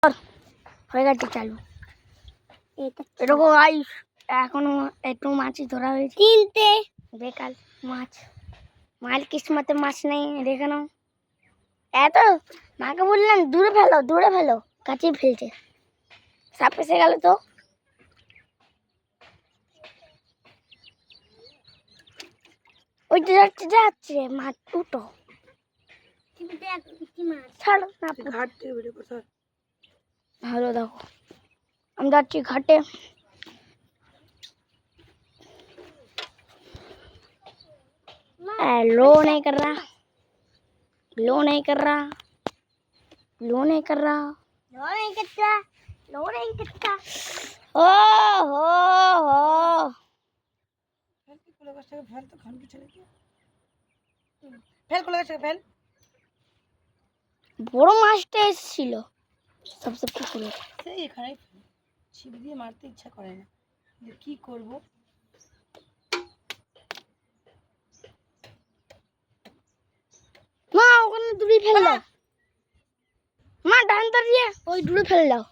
হয়ে গেছে চালু। এরকম আইস এখনো একটু মাছই ধরা হয়েছে। তিনটে বেকার মাছ, মার কিসমতে মাছ নেই। দেখে নাও, এত মাকে বললাম দূরে ফেলো দূরে ফেলো, কাছেই ফেলছে। সাপ এসে গেল তো। ওই যাচ্ছে যাচ্ছে মাছ দুটো। ছাড়ো না, ঘাট থেকে বেরিয়ে পড়ো। ভালো দেখো, আমি যাচ্ছি ঘাটে। लो नहीं कर रहा, लो नहीं कर रहा, लो नहीं कर रहा, लो नहीं करता, लो नहीं करता। ओ हो ফেল তো খান কিছু নাকি, ফেল কোলা গাছ ফেল। বড় মাছটা এসেছিল সবসে পুকুরে, সেই এখানে ছিপ দিয়ে মারতে ইচ্ছা করে না, কি করব। মা ওখানে দূরে ফেল দাও, মা ডান দিয়ে ওই দূরে ফেল দাও।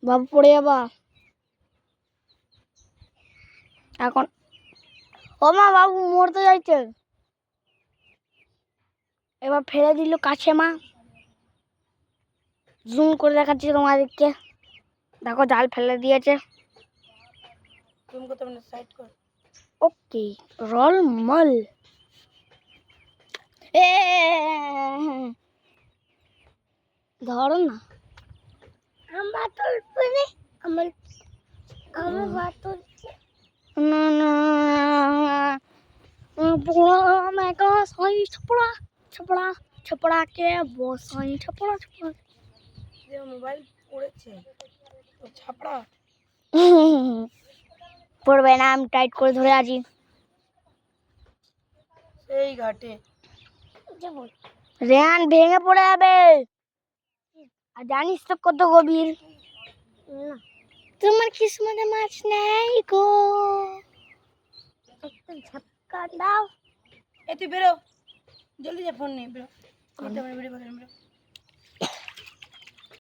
বাবু পড়ে যাবা এখন। ও মা, বাবু মরতে যাইছে। এবার ফেলে দিল কাছে। মা জুম করে দেখাচ্ছি তোমাদেরকে, দেখো জাল ফেলে দিয়েছে। ওকে রল মল ধরো না, আমার তুলবে আমার আমার বাতুল না না मैं का सही छपड़ा छपड़ा छपड़ा के वो सही छपड़ा छपड़ा ये मोबाइल পড়েছে তো छपड़ा পড়বে না, আমি টাইট করে ধরে আছি এই ঘাটে। রেহান ভেঙে পড়ে যাবে, আর জানিস তো কত গভীর। তোমার কিসমতে মাছ নাই গো, একটা ঝাপকা দাও। এই তুই বেরো, জলদি যা, ফোন নেই, বেরো।